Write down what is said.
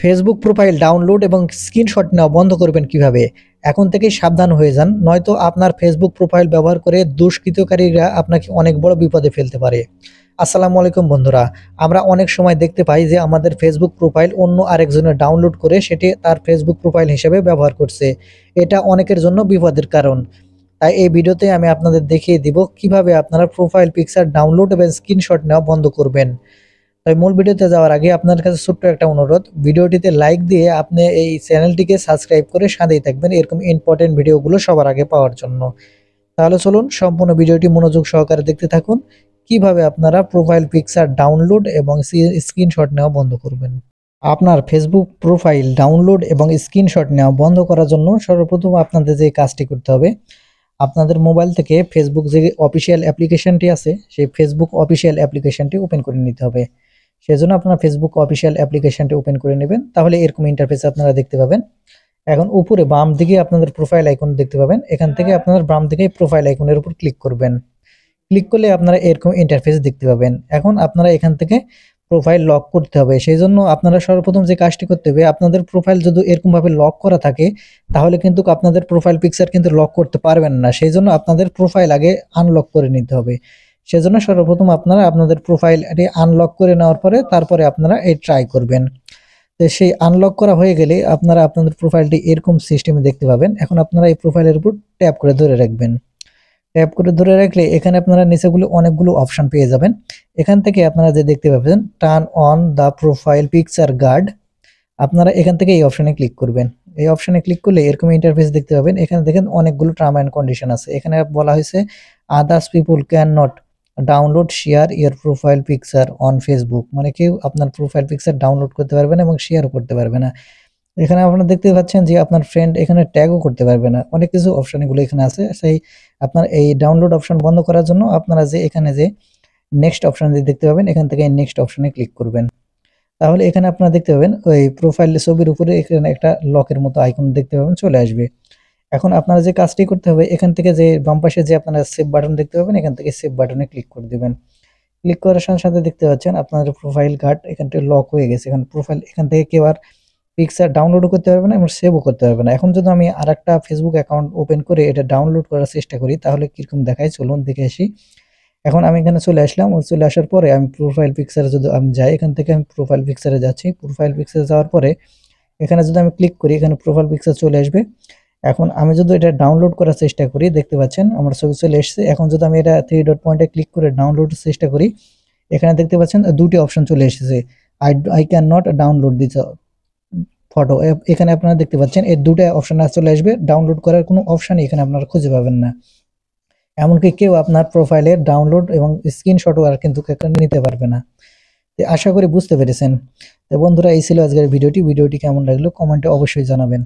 Facebook profile download এবং screenshot নেওয়া বন্ধ করবেন কিভাবে? এখন থেকেই সাবধান হয়ে যান, নয়তো আপনার ফেসবুক প্রোফাইল ব্যবহার করে দুষ্কৃতকারীরা আপনাকে অনেক বড় বিপদে ফেলতে পারে। আসসালামু আলাইকুম বন্ধুরা, আমরা অনেক সময় দেখতে পাই যে আমাদের ফেসবুক প্রোফাইল অন্য আরেকজনের ডাউনলোড করে সেটি তার ফেসবুক প্রোফাইল হিসেবে ব্যবহার করছে। এটা অনেকের জন্য বিপদের কারণ। তাই এই ভিডিওতে আমি আপনাদের দেখিয়ে দিব কিভাবে আপনারা প্রোফাইল পিকচার ডাউনলোড এবং স্ক্রিনশট নেওয়া বন্ধ করবেন। তাই মূল ভিডিওতে যাওয়ার আগে আপনার কাছে ছোট্ট একটা অনুরোধ, ভিডিওটিতে লাইক দিয়ে আপনি এই চ্যানেলটিকে সাবস্ক্রাইব করে সাথেই থাকবেন এরকম ইম্পর্টেন্ট ভিডিওগুলো সবার আগে পাওয়ার জন্য। তাহলে চলুন সম্পূর্ণ ভিডিওটি মনোযোগ সহকারে দেখতে থাকুন, কিভাবে আপনারা প্রোফাইল পিকচার ডাউনলোড এবং স্ক্রিনশট নেওয়া বন্ধ করবেন। আপনার ফেসবুক প্রোফাইল ডাউনলোড এবং স্ক্রিনশট নেওয়া বন্ধ করার জন্য সর্বপ্রথম আপনাদের যে কাজটি করতে হবে, আপনাদের মোবাইল থেকে ফেসবুক যে অফিসিয়াল অ্যাপ্লিকেশনটি আছে সেই ফেসবুক অফিসিয়াল অ্যাপ্লিকেশনটি ওপেন করে নিতে হবে। সেজন্য আপনারা ফেসবুক অফিসিয়াল অ্যাপ্লিকেশনটি ওপেন করে নেবেন, তাহলে এরকম ইন্টারফেস আপনারা দেখতে পাবেন। এখন উপরে বাম দিকে আপনাদের প্রোফাইল আইকন দেখতে পাবেন, এখান থেকে আপনারা বাম দিকে প্রোফাইল আইকনের উপর ক্লিক করবেন। ক্লিক করলে আপনারা এরকম ইন্টারফেস দেখতে পাবেন। এখন আপনারা এখান থেকে প্রোফাইল লক করতে হবে, সেই জন্য আপনারা সর্বপ্রথম যে কাজটি করতে হবে, আপনাদের প্রোফাইল যদি এরকমভাবে লক করা থাকে তাহলে কিন্তু আপনাদের প্রোফাইল পিকচার কিন্তু লক করতে পারবেন না। সেই জন্য আপনাদের প্রোফাইল আগে আনলক করে নিতে হবে। সেজন্য সর্বপ্রথম আপনারা আপনাদের প্রোফাইলটি আনলক করে নেওয়ার পরে তারপরে আপনারা এই ট্রাই করবেন। তো সেই আনলক করা হয়ে গেলে আপনারা আপনাদের প্রোফাইলটি এরকম সিস্টেমে দেখতে পাবেন। এখন আপনারা এই প্রোফাইলের উপর ট্যাপ করে ধরে রাখবেন। ট্যাপ করে ধরে রাখলে এখানে আপনারা নিচেগুলো অনেকগুলো অপশন পেয়ে যাবেন। এখান থেকে আপনারা যে দেখতে পাবেন turn on the profile picture guard, আপনারা এখান থেকে এই অপশনে ক্লিক করবেন। এই অপশনে ক্লিক করলে এরকম ইন্টারফেস দেখতে পাবেন। এখানে দেখেন অনেকগুলো টার্ম অ্যান্ড কন্ডিশন আছে। এখানে বলা হয়েছে others people can not download share year profile picture on Facebook, মানে কেউ আপনার প্রোফাইল পিকচার ডাউনলোড করতে পারবে না এবং শেয়ারও করতে পারবে না। এখানে আপনারা দেখতে পাচ্ছেন যে আপনার ফ্রেন্ড এখানে ট্যাগও করতে পারবে না। অনেক কিছু অপশন এগুলো এখানে আছে। সেই আপনার এই ডাউনলোড অপশন বন্ধ করার জন্য আপনারা যে এখানে যে নেক্সট অপশন দেখতে পাবেন, এখান থেকে নেক্সট অপশনে ক্লিক করবেন। তাহলে এখানে আপনারা দেখতে পাবেন ওই প্রোফাইল ছবির উপরে এখানে একটা লকের মতো আইকন দেখতে পাবেন চলে আসবে। এখন আপনারা যে কাজটি করতে হবে, এখান থেকে যে বাম পাশে যে আপনারা সেভ বাটন দেখতে পাবেন, এখান থেকে সেভ বাটনে ক্লিক করে দিবেন। ক্লিক করার সাথে সাথে দেখতে পাচ্ছেন আপনাদের প্রোফাইল গার্ড এখান থেকে লক হয়ে গেছে। এখন প্রোফাইল এখান থেকে কেউ আর পিকচার ডাউনলোডও করতে পারবে না এবং সেভও করতে পারবে না। এখন যদি আমি আরেকটা ফেসবুক অ্যাকাউন্ট ওপেন করে এটা ডাউনলোড করার চেষ্টা করি তাহলে কিরকম দেখায় চলুন দেখে আসি। এখন আমি এখানে চলে আসলাম। চলে আসার পরে আমি প্রোফাইল পিকচারে যদি আমি যাই, এখান থেকে আমি প্রোফাইল পিকচারে যাচ্ছি। প্রোফাইল পিকচারে যাওয়ার পরে এখানে যদি আমি ক্লিক করি, এখানে প্রোফাইল পিকচার চলে আসবে। এখন আমি যদি এটা ডাউনলোড করার চেষ্টা করি, দেখতে পাচ্ছেন আমার ছবি চলে এসেছে। এখন যদি আমি এটা থ্রি ডট পয়েন্টে ক্লিক করে ডাউনলোডের চেষ্টা করি, এখানে দেখতে পাচ্ছেন দুটি অপশন চলে এসেছে, I can not download this photo. এখানে আপনারা দেখতে পাচ্ছেন এই দুটো অপশন চলে আসবে। ডাউনলোড করার কোনো অপশনই এখানে আপনারা খুঁজে পাবেন না। এমনকি কেউ আপনার প্রোফাইলের ডাউনলোড এবং স্ক্রিনশটও আর কিন্তু নিতে পারবে না। তো আশা করি বুঝতে পেরেছেন। তো বন্ধুরা, এই ছিল আজকের ভিডিওটি। ভিডিওটি কেমন লাগলো কমেন্টে অবশ্যই জানাবেন।